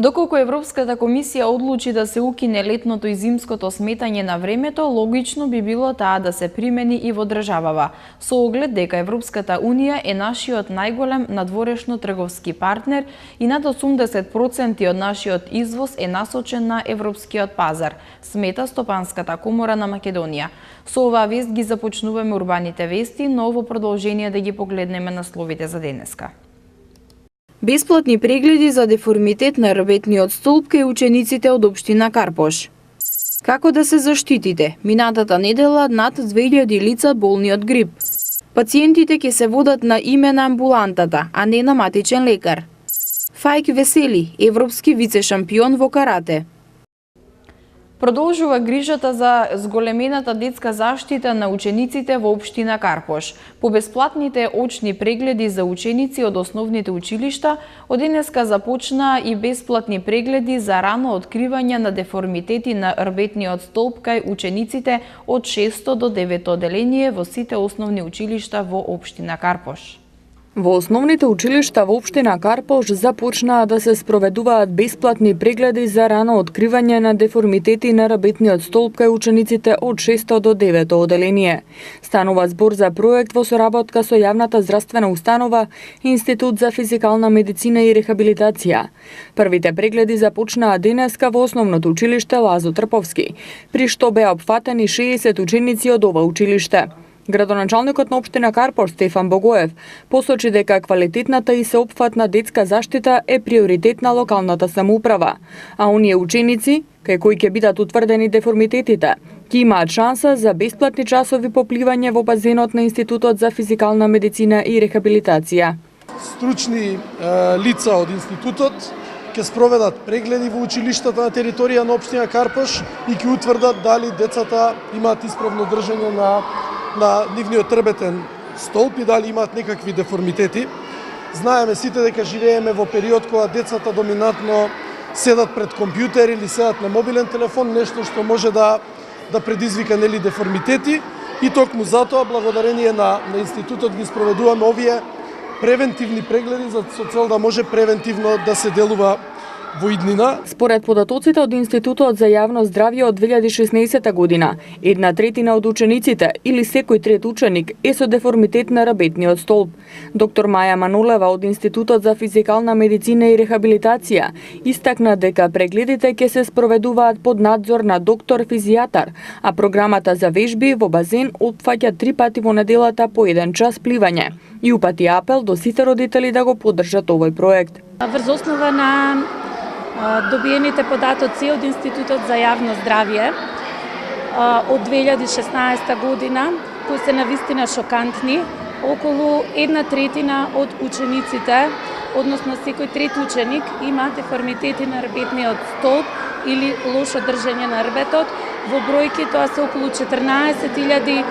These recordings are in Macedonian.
Доколку Европската комисија одлучи да се укине летното и зимското сметање на времето, логично би било таа да се примени и во државава, со оглед дека Европската Унија е нашиот најголем надворешно трговски партнер и над 80% од нашиот извоз е насочен на европскиот пазар, смета Стопанската комора на Македонија. Со оваа вест ги започнуваме урбаните вести, но во продолжение да ги погледнеме насловите за денеска. Бесплатни прегледи за деформитет на рбетниот столб кај учениците од општина Карпош. Како да се заштитите? Минатата недела над 2000 лица болни од грип. Пациентите ќе се водат на име на амбулантата, а не на матичен лекар. Фајк Весели, европски вице-шампион во карате. Продолжува грижата за зголемената детска заштита на учениците во општина Карпош. По бесплатните очни прегледи за ученици од основните училишта, од денеска започнаа и бесплатни прегледи за рано откривање на деформитети на рбетниот столб кај учениците од 6 до 9 оделение во сите основни училишта во општина Карпош. Во основните училишта во општина Карпош започнаа да се спроведуваат бесплатни прегледи за рано откривање на деформитети на рбетниот столб кај учениците од 6 до 9 оделение. Станува збор за проект во соработка со јавната здравствена установа Институт за физикална медицина и рехабилитација. Првите прегледи започнаа денеска во основното училиште Лазо Трповски, при што беа опфатени 60 ученици од ова училиште. Градоначалникот на општина Карпош Стефан Богоев посочи дека квалитетната и сеопфатна детска заштита е приоритет на локалната самоуправа, а оние ученици, кај кои ќе бидат утврдени деформитетите, ќе имаат шанса за бесплатни часови по пливање во базенот на Институтот за физикална медицина и рехабилитација. Стручни лица од институтот ќе спроведат прегледи во училиштата на територија на општина Карпош и ќе утврдат дали децата имаат исправно држање на нивниот рбетен столб и дали имаат некакви деформитети. Знаеме сите дека живееме во период кога децата доминантно седат пред компјутер или седат на мобилен телефон, нешто што може да предизвика деформитети и токму затоа благодарение на институтот ги спроведуваме овие превентивни прегледи со цел да може превентивно да се делува во иднина. Според податоците од Институтот за јавно здравје од 2016 година, 1/3 од учениците или секој трет ученик е со деформитет на рбетниот столб. Доктор Маја Манулева од Институтот за физикална медицина и рехабилитација истакна дека прегледите ќе се спроведуваат под надзор на доктор физијатар, а програмата за вежби во базен опфаќа 3 пати во неделата по 1 час пливање и упати апел до сите родители да го поддржат овој проект. Врз основа на добиените податоци од Институтот за јавно здравје од 2016 година, кои се навистина шокантни, околу 1/3 од учениците, односно секој трет ученик, има деформитети на рбетниот столб или лошо држање на рбетот. Во бројки тоа се околу 14.000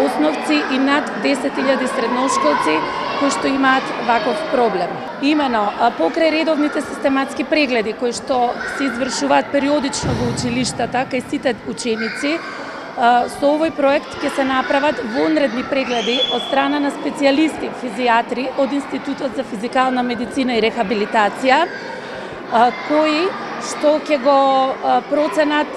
основци и над 10.000 средношколци кои што имаат ваков проблем. Имено, покрај редовните систематски прегледи кои што се извршуваат периодично во училиштата кај сите ученици, со овој проект ќе се направат вонредни прегледи од страна на специјалисти физијатри од Институтот за физикална медицина и рехабилитација, кои што ќе го проценат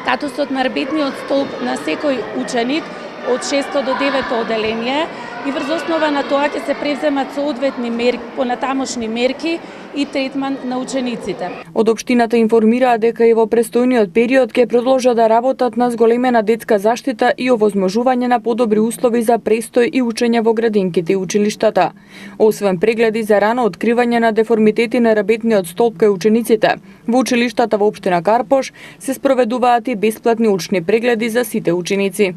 статусот на рбетниот столб на секој ученик од 6 до 9 оделение и врз основа на тоа ќе се превземат соодветни мерки, понатамошни мерки и третман на учениците. Од општината информираа дека и во престојниот период ќе продолжат да работат на зголемена детска заштита и овозможување на подобри услови за престој и учење во градинките и училиштата. Освен прегледи за рано откривање на деформитети на рбетниот столб кај учениците, во училиштата во општина Карпош се спроведуваат и бесплатни очни прегледи за сите ученици.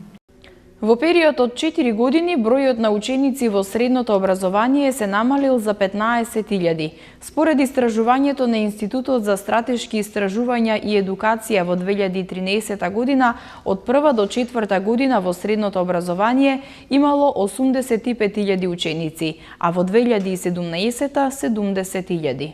Во период од 4 години бројот на ученици во средното образование се намалил за 15.000. Според истражувањето на Институтот за стратешки истражувања и едукација во 2013 година, од 1 до 4 година во средното образование имало 85.000 ученици, а во 2017 70.000.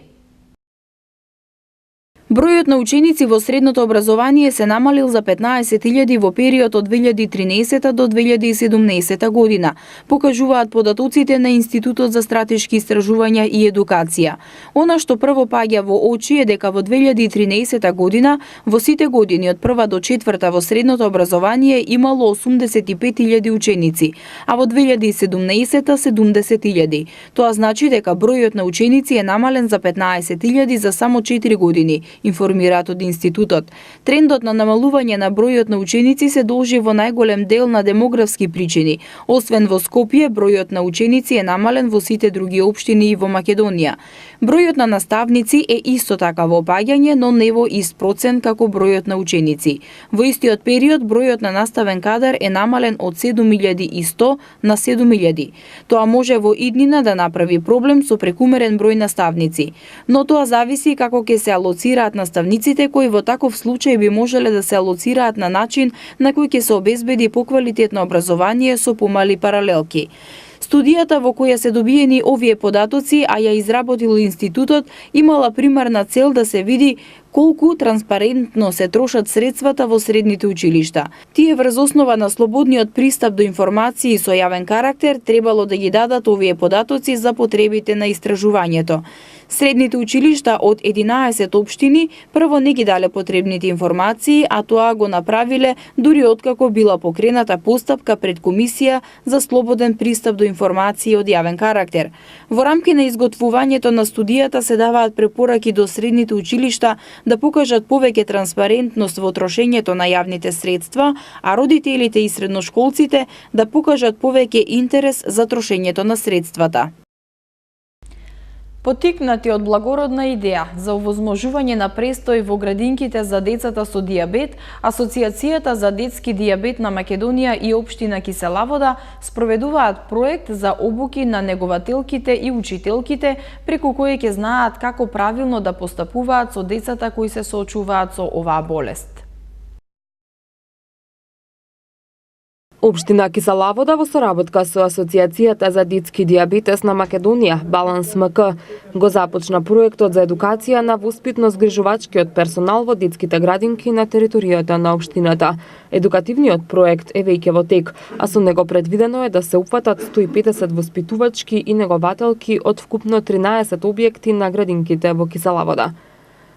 Бројот на ученици во средното образование се намалил за 15.000 во период од 2013 до 2017 година, покажуваат податоците на Институтот за стратешки истражувања и едукација. Она што прво паѓа во очи е дека во 2013 година во сите години од прва до четврта во средното образование имало 85.000 ученици, а во 2017 70.000. Тоа значи дека бројот на ученици е намален за 15.000 за само 4 години, информираат од институтот. Трендот на намалување на бројот на ученици се должи во најголем дел на демографски причини. Освен во Скопје, бројот на ученици е намален во сите други општини и во Македонија. Бројот на наставници е исто така во опаѓање, но не во ист процент како бројот на ученици. Во истиот период бројот на наставен кадар е намален од 7100 на 7000. Тоа може во иднина да направи проблем со прекумерен број наставници, но тоа зависи како ќе се алоцираат наставниците, кои во таков случај би можеле да се алоцираат на начин на кој ќе се обезбеди поквалитетно образование со помали паралелки. Студијата во која се добиени овие податоци, а ја изработил институтот, имала примарна цел да се види колку транспарентно се трошат средствата во средните училишта. Тие врз основа на слободниот пристап до информации со јавен карактер требало да ги дадат овие податоци за потребите на истражувањето. Средните училишта од 11 општини прво не ги дале потребните информации, а тоа го направиле дури откако била покрената постапка пред Комисија за слободен пристап до информации од јавен карактер. Во рамки на изготвувањето на студијата се даваат препораки до средните училишта да покажат повеќе транспарентност во трошењето на јавните средства, а родителите и средношколците да покажат повеќе интерес за трошењето на средствата. Потикнати од благородна идеја за овозможување на престој во градинките за децата со дијабет, Асоциацијата за детски дијабет на Македонија и општина Кисела Вода спроведуваат проект за обуки на негователките и учителките, преку кои ќе знаат како правилно да постапуваат со децата кои се соочуваат со оваа болест. Општина Кисела Вода во соработка со Асоциацијата за детски дијабетес на Македонија, Баланс МК, го започна проектот за едукација на воспитно-згрижувачкиот персонал во детските градинки на територијата на општината. Едукативниот проект е веќе во тек, а со него предвидено е да се упфатат 150 воспитувачки и негователки од вкупно 13 објекти на градинките во Кисела Вода.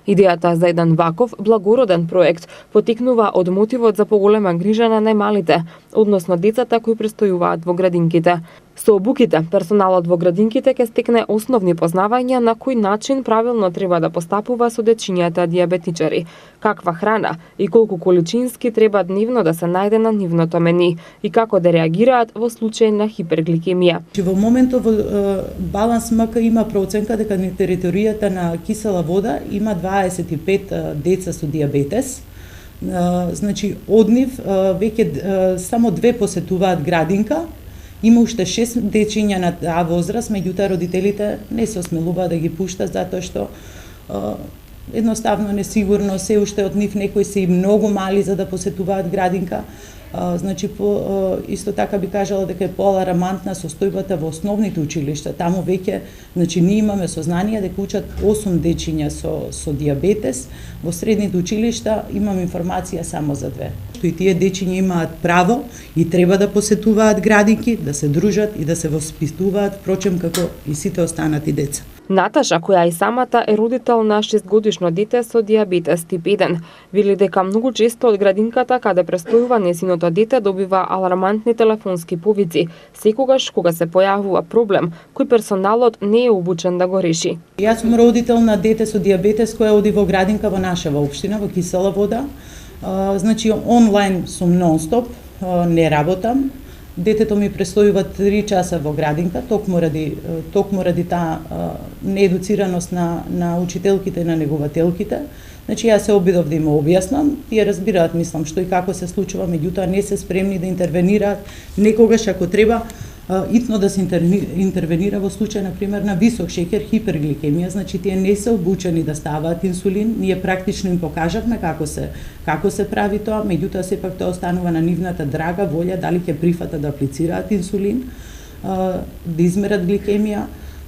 Идејата за еден ваков благороден проект потекнува од мотивот за поголема грижа на најмалите, односно децата кои престојуваат во градинките. Со обуките, персоналот во градинките ќе стекне основни познавања на кој начин правилно треба да постапува со дечињата дијабетичари, каква храна и колку количински треба дневно да се најде на нивното мени и како да реагираат во случај на хипергликемија. Во моментот во Баланс МК има проценка дека на територијата на Кисела Вода има 25 деца со дијабетес. Значи, од нив веќе само 2 посетуваат градинка. Има уште 6 дечиња на таа возраст, меѓутоа родителите не се осмелуваат да ги пуштат затоа што едноставно несигурно се уште од нив некои се и многу мали за да посетуваат градинка. Значи, исто така би кажала дека е поаларамантна состојбата во основните училишта. Таму веќе, значи, ние имаме сознание дека учат 8 дечиња со дијабетес. Во средните училишта имам информација само за 2. И тие дечиња имаат право и треба да посетуваат градинки, да се дружат и да се воспитуваат, впрочем како и сите останати деца. Наташа, која и самата е родител на 6-годишно дете со дијабетес тип 1, вели дека многу често од градинката каде престојува несиното дете добива алармантни телефонски повици, секогаш кога се појавува проблем кој персоналот не е обучен да го реши. Јас сум родител на дете со дијабетес која оди во градинка во нашава општина, во Кисела Вода. Значи, онлайн сум нон-стоп, не работам. Детето ми престојува 3 часа во градинка, токму ради таа неедуцираност на учителките и на негователките. Значи, јас се обидов да им објаснам, тие разбираат, мислам, што и како се случува, меѓутоа не се спремни да интервенираат, некогаш ако треба итно да се интервенира во случај, например, на висок шеќер, хипергликемија, значи тие не се обучени да ставаат инсулин, ние практично им покажавме како се прави тоа, меѓутоа сепак тоа останува на нивната драга волја дали ќе прифатат да аплицираат инсулин, да измерат гликемија.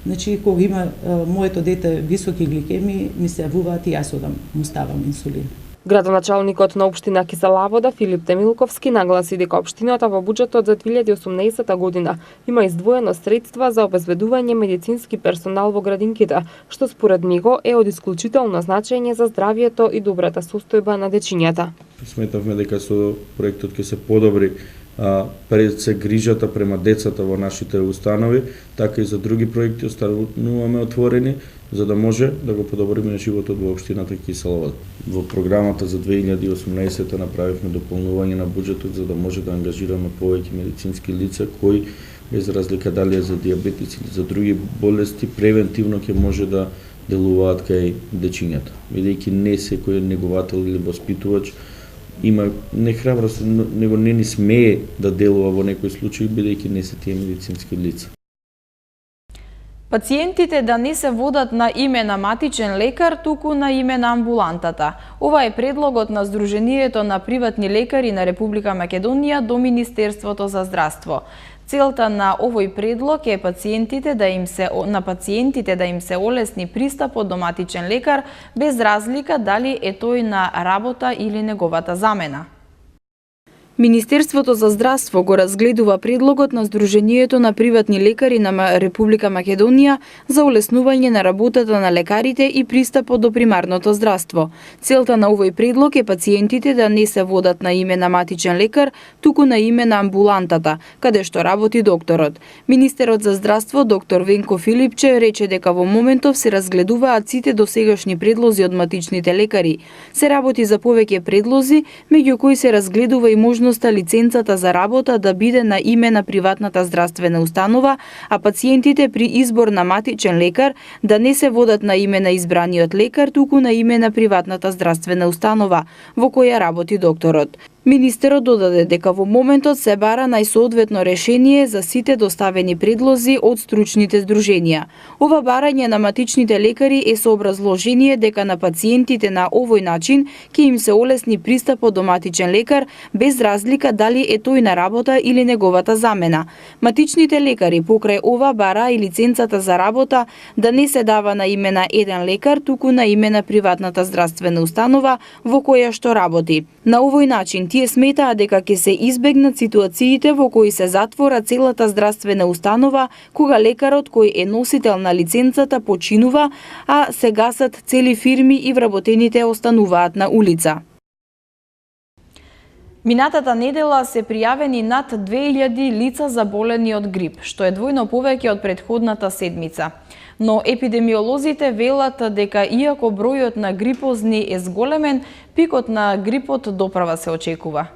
Значи, кога има моето дете високи гликеми, ми се јавуваат и јас одам, му ставам инсулин. Градоначалникот на општина Кисела Вода Филип Темилковски нагласи дека општината во буџетот за 2018 година има издвоено средства за обезбедување медицински персонал во градинките, што според него е од исклучително значење за здравјето и добрата состојба на дечињата. Сметавме дека со проектот ќе се подобри пред се грижата према децата во нашите установи, така и за други проекти остануваме отворени, за да може да го подобриме на животот во општината Кисела Вода. Во програмата за 2018 направивме дополнување на буџетот за да може да ангажираме повеќе медицински лица кои, без разлика дали е за дијабетици или за други болести, превентивно ќе може да делуваат кај дечињата. Бидејќи не секој неговател или воспитувач има не храброст, него не ни смее да делува во некој случај, бидејќи не се тие медицински лица. Пациентите да не се водат на име на матичен лекар, туку на име на амбулантата. Ова е предлогот на Сдруженијето на приватни лекари на Република Македонија до Министерството за здравство. Целта на овој предлог е пациентите да им се олесни пристапот до матичен лекар без разлика дали е тој на работа или неговата замена. Министерството за здравство го разгледува предлогот на Сдруженијето на приватни лекари на Република Македонија за олеснување на работата на лекарите и пристапот до примарното здравство. Целта на овој предлог е пациентите да не се водат на име на матичен лекар, туку на име на амбулантата, каде што работи докторот. Министерот за здравство, доктор Венко Филипче, рече дека во моментов се разгледуваат сите досегашни предлози од матичните лекари. Се работи за повеќе предлози, меѓу кои се разгледува и можност лиценцата за работа да биде на име на приватната здравствена установа, а пациентите при избор на матичен лекар да не се водат на име на избраниот лекар, туку на име на приватната здравствена установа во која работи докторот. Министерот додаде дека во моментот се бара најсоодветно решение за сите доставени предлози од стручните здруженија. Ова барање на матичните лекари е со образложение дека на пациентите на овој начин ќе им се олесни пристапот до матичен лекар без разлика дали е тој на работа или неговата замена. Матичните лекари покрај ова бара и лиценцата за работа да не се дава на име на еден лекар, туку на име на приватната здравствена установа во која што работи. На овој начин тие сметаа дека ќе се избегнат ситуациите во кои се затвора целата здравствена установа кога лекарот кој е носител на лиценцата починува, а се гасат цели фирми и вработените остануваат на улица. Минатата недела се пријавени над 2000 лица заболени од грип, што е двојно повеќе од претходната седмица. Но епидемиолозите велат дека иако бројот на грипозни е зголемен, пикот на грипот доправа се очекува.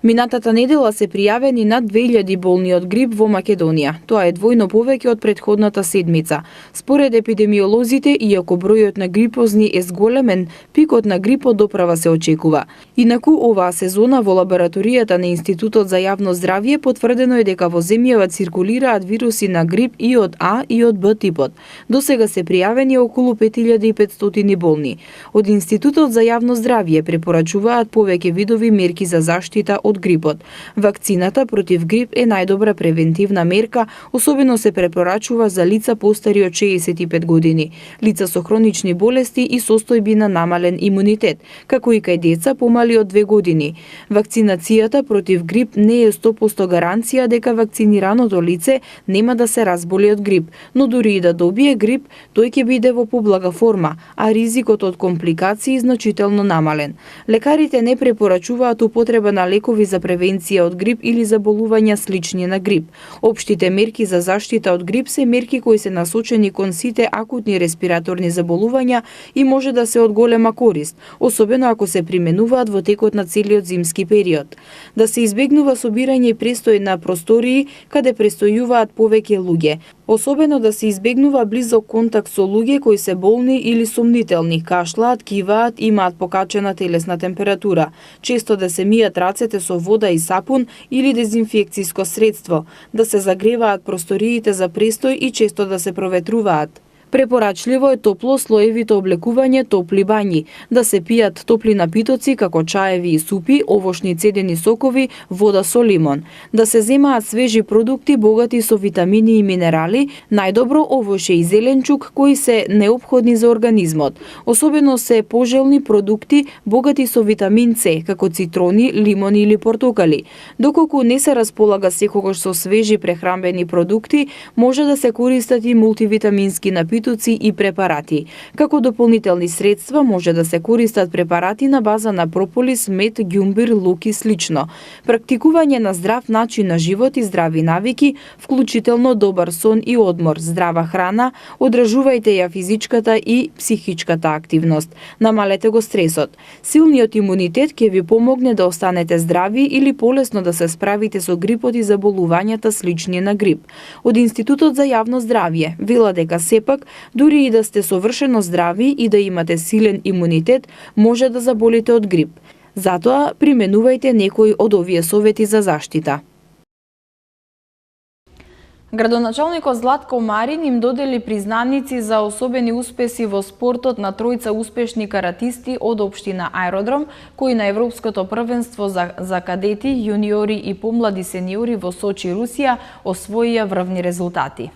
Минатата недела се пријавени над 2000 болни од грип во Македонија. Тоа е двојно повеќе од претходната седмица. Според епидемиолозите, иако бројот на грипозни е зголемен, пикот на грипот доправа се очекува. Инаку оваа сезона во лабораторијата на Институтот за јавно здравје потврдено е дека во земјава циркулираат вируси на грип и од А и од Б типот. Досега се пријавени околу 5500 болни. Од Институтот за јавно здравје препорачуваат повеќе видови мерки за заштита од грипот. Вакцината против грип е најдобра превентивна мерка, особено се препорачува за лица постари од 65 години, лица со хронични болести и состојби на намален имунитет, како и кај деца помали од 2 години. Вакцинацијата против грип не е 100% гаранција дека вакцинираното лице нема да се разболи од грип, но дури и да добие грип, тој ќе биде во поблага форма, а ризикот од компликации значително намален. Лекарите не препорачуваат употреба на лекови за превенција од грип или заболувања слични на грип. Општите мерки за заштита од грип се мерки кои се насочени кон сите акутни респираторни заболувања и може да се од голема корист, особено ако се применуваат во текот на целиот зимски период. Да се избегнува собирање и престој на простории каде престојуваат повеќе луѓе. Особено да се избегнува близок контакт со луѓе кои се болни или сомнителни, кашлаат, киваат, имаат покачена телесна температура. Често да се мијат рацете со вода и сапун или дезинфекциско средство, да се загреваат просториите за престој и често да се проветруваат. Препорачливо е топлослоевито облекување, топли бањи, да се пијат топли напитоци како чаеви и супи, овошни цедени сокови, вода со лимон, да се земаат свежи продукти богати со витамини и минерали, најдобро овоше и зеленчук кои се неопходни за организмот. Особено се пожелни продукти богати со витамин С, како цитрони, лимони или портокали. Доколку не се располага секогаш со свежи прехранбени продукти, може да се користат и мултивитамински напитоци и препарати. Како дополнителни средства може да се користат препарати на база на прополис, мед, ѓумбир, лук и слично. Практикување на здрав начин на живот и здрави навики, вклучително добар сон и одмор, здрава храна, одржувајте ја физичката и психичката активност. Намалете го стресот. Силниот имунитет ќе ви помогне да останете здрави или полесно да се справите со грипот и заболувањата слични на грип. Од Институтот за јавно здравје вела дека сепак, дури и да сте совршено здрави и да имате силен имунитет, може да заболите од грип. Затоа применувајте некои од овие совети за заштита. Градоначалникот Златко Марин им додели признаници за особени успеси во спортот на тројца успешни каратисти од општина Аеродром, кои на Европското првенство за кадети, јуниори и помлади сениори во Сочи, Русија, освоија врвни резултати.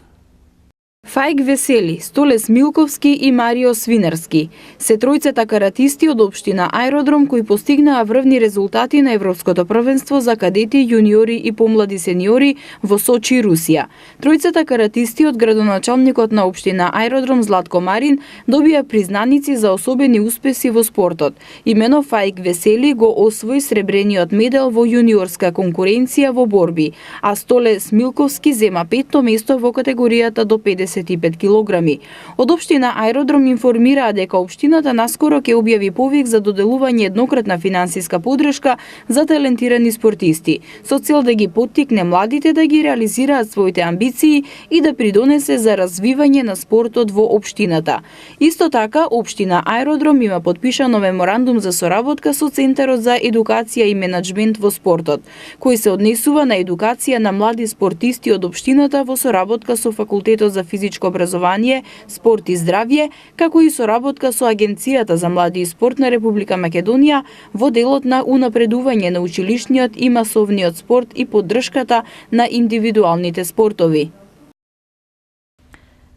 Фајк Весели, Столес Милковски и Марио Свинерски се тројцата каратисти од општина Аеродром кои постигнаа врвни резултати на Европското првенство за кадети, јуниори и помлади сениори во Сочи, Русија. Тројцата каратисти од градоначалникот на општина Аеродром Златко Марин добија признаници за особени успеси во спортот. Имено Фајк Весели го освои сребрениот медал во јуниорска конкуренција во борби, а Столес Милковски зема 5-то место во категоријата до 55 килограми. Од општина Аеродром информираа дека општината наскоро ќе објави повик за доделување еднократна финансиска поддршка за талентирани спортисти, со цел да ги поттикне младите да ги реализираат своите амбиции и да придонесе за развивање на спортот во општината. Исто така, општина Аеродром има подпишано меморандум за соработка со Центарот за едукација и менаџмент во спортот, кој се однесува на едукација на млади спортисти од општината во соработка со Факултетот за физичко образование, спорт и здравје, како и соработка со Агенцијата за млади и спорт на Република Македонија во делот на унапредување на училишниот и масовниот спорт и поддршката на индивидуалните спортови.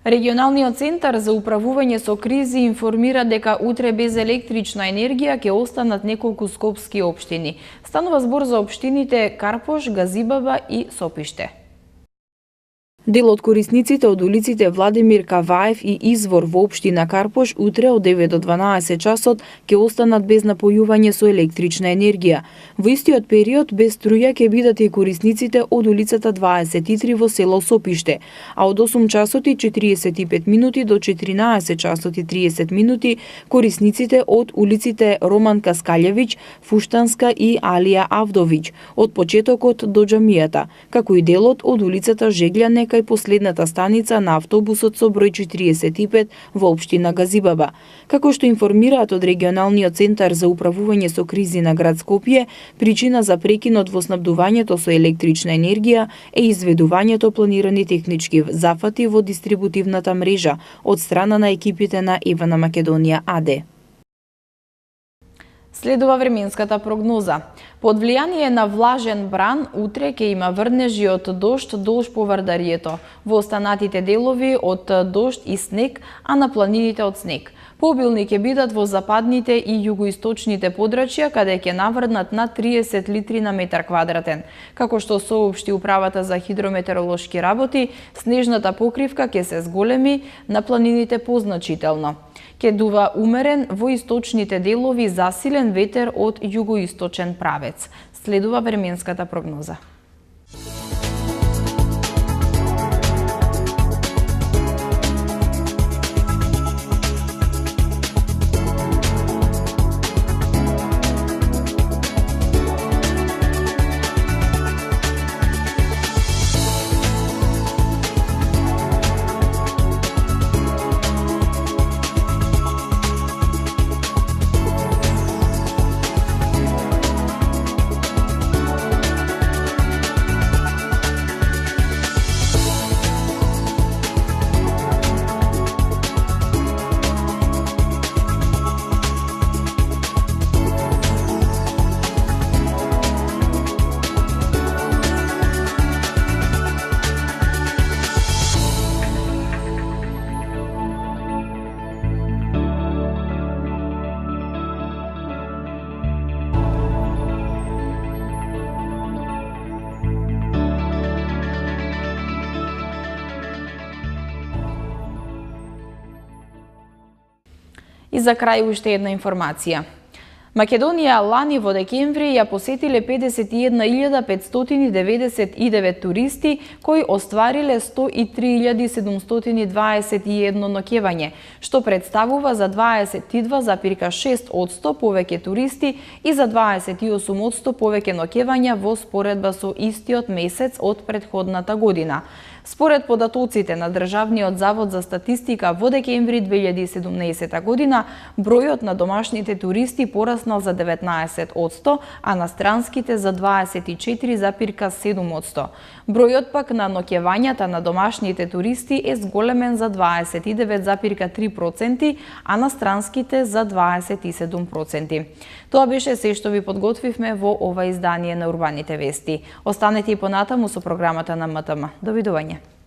Регионалниот центар за управување со кризи информира дека утре без електрична енергија ќе останат неколку скопски општини. Станува збор за општините Карпош, Газибаба и Сопиште. Дел од корисниците од улиците Владимир Каваев и Извор во општина Карпош утре од 9 до 12 часот ќе останат без напојување со електрична енергија. Во истиот период без струја ќе бидат и корисниците од улицата 23 во село Сопиште, а од 8 часот и 45 минути до 14 часот и 30 минути корисниците од улиците Роман Каскалјевиќ, Фуштанска и Алија Авдовиќ, од почетокот до џамијата, како и делот од улицата Жеглјане кај последната станица на автобусот со број 45 во општина Газибаба. Како што информираат од регионалниот центар за управување со кризи на град Скопје, причина за прекинот во снабдувањето со електрична енергија е изведувањето планирани технички зафати во дистрибутивната мрежа од страна на екипите на Ивана Македонија АД. Следува временската прогноза. Под влијание на влажен бран, утре ќе има врнежи од дожд долж поврдарието, во останатите делови од дожд и снег, а на планините од снег. Пообилни ќе бидат во западните и југоисточните подрачја, каде ќе наврнат над 30 литри на метар квадратен. Како што соопшти Управата за хидрометеоролошки работи, снежната покривка ќе се зголеми, на планините позначително. Ќе дува умерен, во источните делови засилен ветер од југоисточен правец. Следува временската прогноза. И за крај уште една информација. Македонија лани во декември ја посетиле 51.599 туристи кои оствариле 103.721 ноќевање, што представува за 22,6% повеќе туристи и за 28% повеќе ноќевања во споредба со истиот месец од претходната година. Според податоците на Државниот завод за статистика во декември 2017 година, бројот на домашните туристи пораснал за 19%, а на странските за 24,7%. Бројот пак на ноќевањата на домашните туристи е зголемен за 29,3%, а на странските за 27%. Тоа беше се што ви подготвивме во ова издание на Урбаните вести. Останете и понатаму со програмата на МТМ. Довидување.